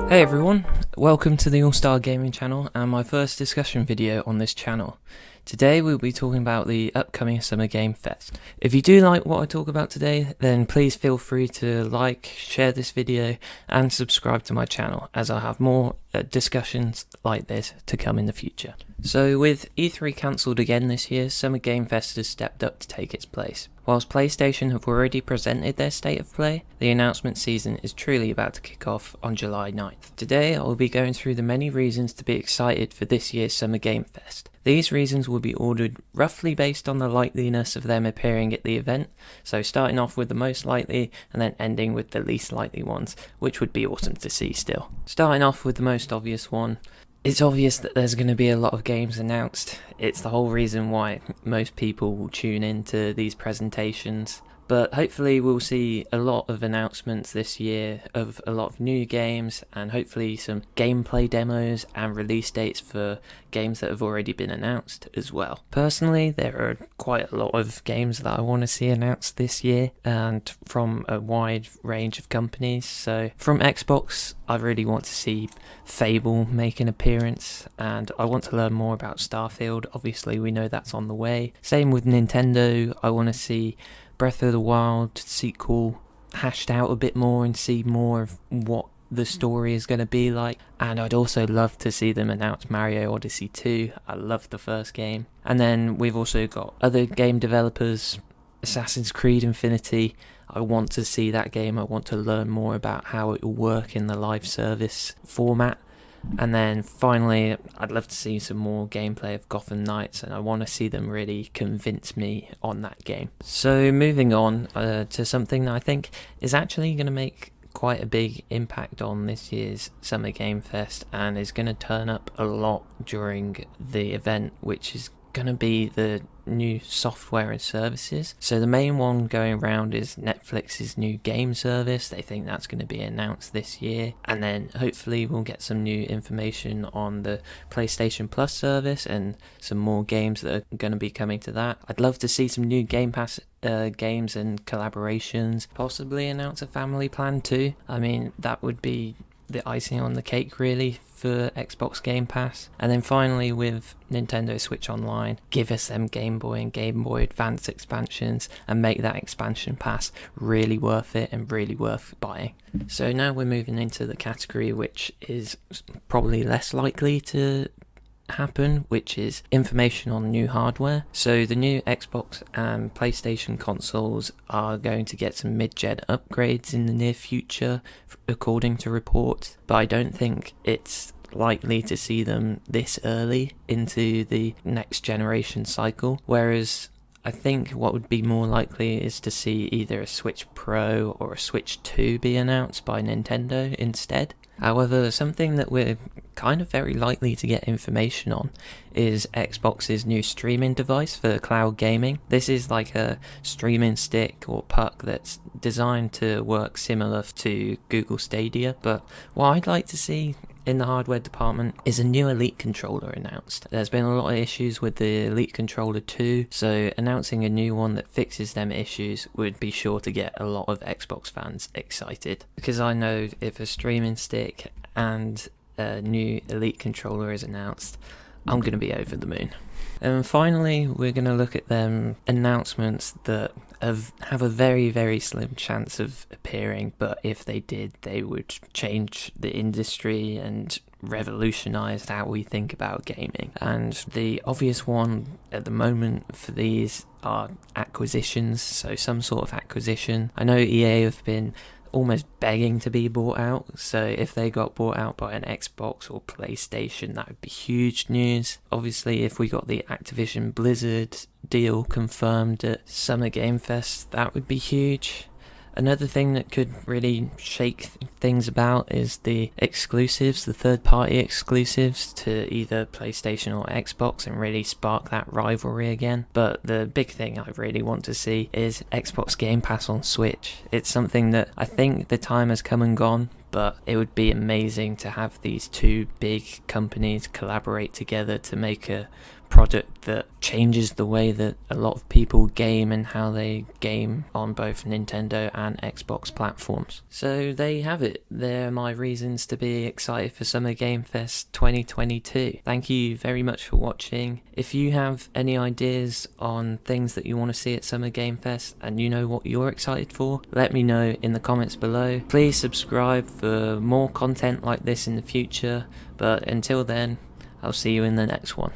Hey everyone, welcome to the All Star Gaming channel and my first discussion video on this channel. Today we'll be talking about the upcoming Summer Game Fest. If you do like what I talk about today, then please feel free to like, share this video and subscribe to my channel, as I'll have more discussions like this to come in the future. So with E3 cancelled again this year, Summer Game Fest has stepped up to take its place. Whilst PlayStation have already presented their state of play, the announcement season is truly about to kick off on July 9th. Today I will be going through the many reasons to be excited for this year's Summer Game Fest. These reasons will be ordered roughly based on the likeliness of them appearing at the event, so starting off with the most likely and then ending with the least likely ones, which would be awesome to see still. Starting off with the most obvious one, it's obvious that there's going to be a lot of games announced. It's the whole reason why most people will tune into these presentations. But hopefully we'll see a lot of announcements this year of a lot of new games and hopefully some gameplay demos and release dates for games that have already been announced as well. Personally, there are quite a lot of games that I want to see announced this year and from a wide range of companies. So from Xbox, I really want to see Fable make an appearance and I want to learn more about Starfield. Obviously we know that's on the way. Same with Nintendo, I want to see Breath of the Wild sequel hashed out a bit more and see more of what the story is going to be like. And I'd also love to see them announce Mario Odyssey 2. I loved the first game. And then we've also got other game developers, Assassin's Creed Infinity. I want to see that game. I want to learn more about how it will work in the live service format. And then finally, I'd love to see some more gameplay of Gotham Knights, and I want to see them really convince me on that game. So moving on to something that I think is actually going to make quite a big impact on this year's Summer Game Fest and is going to turn up a lot during the event, which is going to be the new software and services. So the main one going around is Netflix's new game service. They think that's going to be announced this year, and then hopefully we'll get some new information on the PlayStation Plus service and some more games that are going to be coming to that. I'd love to see some new Game Pass games and collaborations, possibly announce a family plan too. I mean, that would be the icing on the cake really for Xbox Game Pass. And then finally with Nintendo Switch Online, give us them Game Boy and Game Boy Advance expansions and make that expansion pass really worth it and really worth buying. So now we're moving into the category which is probably less likely to happen, which is information on new hardware. So the new Xbox and PlayStation consoles are going to get some mid-gen upgrades in the near future, according to reports, but I don't think it's likely to see them this early into the next generation cycle, whereas I think what would be more likely is to see either a Switch Pro or a Switch 2 be announced by Nintendo instead. However, something that we're kind of very likely to get information on is Xbox's new streaming device for cloud gaming. This is like a streaming stick or puck that's designed to work similar to Google Stadia, but what I'd like to see in the hardware department is a new Elite controller announced. There's been a lot of issues with the Elite controller 2, so announcing a new one that fixes them issues would be sure to get a lot of Xbox fans excited, because I know if a streaming stick and a new Elite controller is announced, I'm going to be over the moon. And finally, we're going to look at them announcements that have a very, very slim chance of appearing, but if they did, they would change the industry and revolutionize how we think about gaming. And the obvious one at the moment for these are acquisitions, so some sort of acquisition. I know EA have been almost begging to be bought out, so if they got bought out by an Xbox or PlayStation, that would be huge news. Obviously, if we got the Activision Blizzard deal confirmed at Summer Game Fest, that would be huge. Another thing that could really shake things about is the exclusives, the third-party exclusives to either PlayStation or Xbox, and really spark that rivalry again. But the big thing I really want to see is Xbox Game Pass on Switch. It's something that I think the time has come and gone, but it would be amazing to have these two big companies collaborate together to make a project that changes the way that a lot of people game and how they game on both Nintendo and Xbox platforms. So there you have it. They're my reasons to be excited for Summer Game Fest 2022. Thank you very much for watching. If you have any ideas on things that you want to see at Summer Game Fest and you know what you're excited for, let me know in the comments below. Please subscribe for more content like this in the future, but until then, I'll see you in the next one.